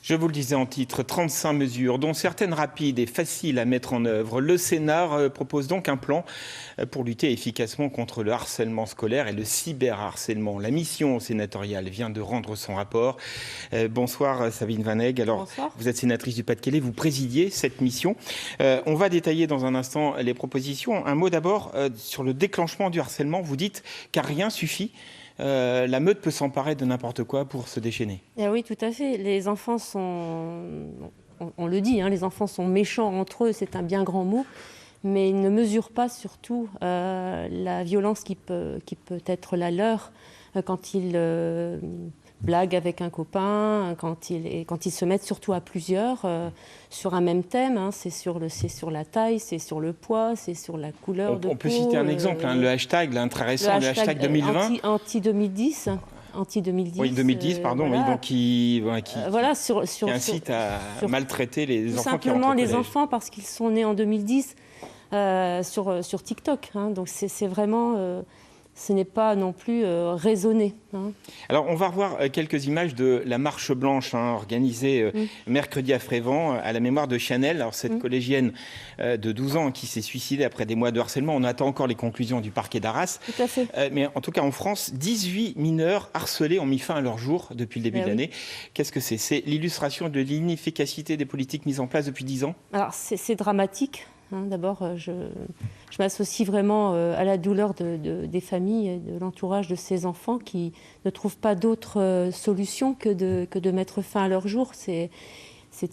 Je vous le disais en titre, 35 mesures, dont certaines rapides et faciles à mettre en œuvre. Le Sénat propose donc un plan pour lutter efficacement contre le harcèlement scolaire et le cyberharcèlement. La mission sénatoriale vient de rendre son rapport. Bonsoir Sabine Van Heghe. Alors, bonsoir. Vous êtes sénatrice du Pas-de-Calais, vous présidiez cette mission. On va détailler dans un instant les propositions. Un mot d'abord sur le déclenchement du harcèlement. Vous dites car rien suffit. La meute peut s'emparer de n'importe quoi pour se déchaîner. Oui, tout à fait. Les enfants sont, on le dit, les enfants sont méchants entre eux, c'est un bien grand mot, mais ils ne mesurent pas surtout la violence qui peut être la leur quand ils blaguent avec un copain, quand ils se mettent surtout à plusieurs sur un même thème. C'est sur la taille, c'est sur le poids, c'est sur la couleur de peau. On peut citer un exemple, le hashtag, très récent, le hashtag 2020. Anti-2010. Oui, 2010, pardon, voilà. Oui, donc qui incite à maltraiter les enfants. Tout simplement les enfants parce qu'ils sont nés en 2010 sur TikTok. Donc c'est vraiment... ce n'est pas non plus raisonné. Alors, on va revoir quelques images de la marche blanche organisée mercredi à Frévent à la mémoire de Chanel. Alors, cette collégienne de 12 ans qui s'est suicidée après des mois de harcèlement. On attend encore les conclusions du parquet d'Arras. Tout à fait. Mais en tout cas, en France, 18 mineurs harcelés ont mis fin à leur jour depuis le début de l'année. Qu'est-ce que c'est ? C'est l'illustration de l'inefficacité des politiques mises en place depuis 10 ans ? Alors, c'est dramatique. D'abord, je m'associe vraiment à la douleur des familles et de l'entourage de ces enfants qui ne trouvent pas d'autre solution que de mettre fin à leur jour. C'est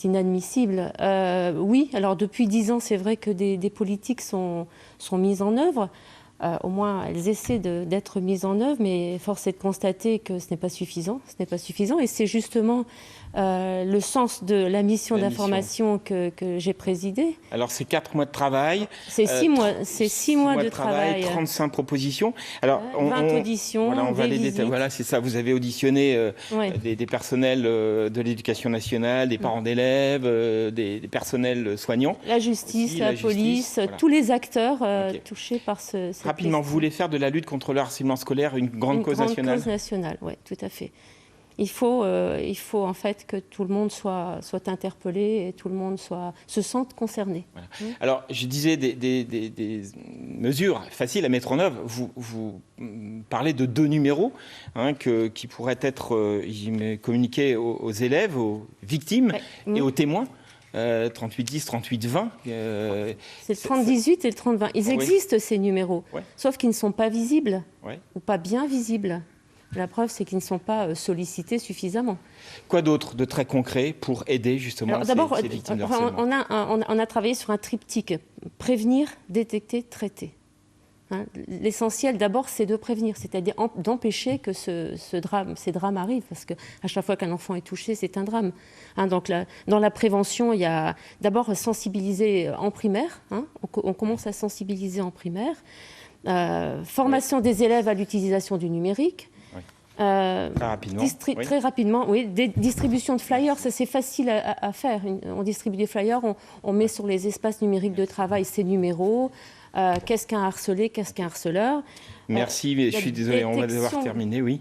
inadmissible. Oui, alors depuis 10 ans, c'est vrai que des politiques sont mises en œuvre. Au moins, elles essaient d'être mises en œuvre, mais force est de constater que ce n'est pas suffisant. Et c'est justement le sens de la mission d'information que j'ai présidée. Alors, c'est 4 mois de travail. C'est 6 mois de travail. 35 propositions. Alors, 20 auditions, voilà, on va les visites. Voilà, c'est ça. Vous avez auditionné des personnels de l'éducation nationale, des parents d'élèves, des personnels soignants. La justice, la police, voilà. Tous les acteurs touchés par cette Rapidement, vous voulez faire de la lutte contre le harcèlement scolaire une grande cause nationale ? Une grande cause nationale, oui, tout à fait. Il faut en fait que tout le monde soit interpellé et tout le monde se sente concerné. Voilà. Alors, je disais des mesures faciles à mettre en œuvre. Vous parlez de 2 numéros qui pourraient être communiqués aux élèves, aux victimes et aux témoins. 3810, 3820. C'est le 3018 et le 3020. Ils existent, ces numéros, sauf qu'ils ne sont pas visibles ou pas bien visibles. La preuve, c'est qu'ils ne sont pas sollicités suffisamment. Quoi d'autre de très concret pour aider justement ces victimes de harcèlement ? On a travaillé sur un triptyque. Prévenir, détecter, traiter. L'essentiel, d'abord, c'est de prévenir, c'est-à-dire d'empêcher que ces drames arrivent, parce qu'à chaque fois qu'un enfant est touché, c'est un drame. Donc dans la prévention, il y a d'abord sensibiliser en primaire. On commence à sensibiliser en primaire. Formation des élèves à l'utilisation du numérique. Très rapidement, oui. Distribution de flyers, ça c'est facile à faire. On distribue des flyers, on met sur les espaces numériques de travail ces numéros. Qu'est-ce qu'un harcelé, qu'est-ce qu'un harceleur ? Merci, mais je suis désolé, on va devoir terminer, oui.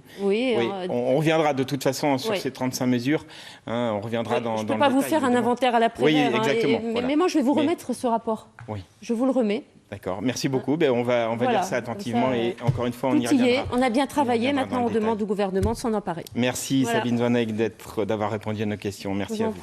On reviendra de toute façon sur ces 35 mesures. On reviendra dans le détail. Je ne peux pas vous faire un inventaire à l'après-guerre. Oui, exactement. Mais moi, je vais vous remettre ce rapport. Oui. Je vous le remets. D'accord, merci beaucoup. On va lire ça attentivement et encore une fois, on y reviendra. On a bien travaillé, maintenant on demande au gouvernement de s'en emparer. Merci Sabine Van Heghe d'avoir répondu à nos questions. Merci à vous.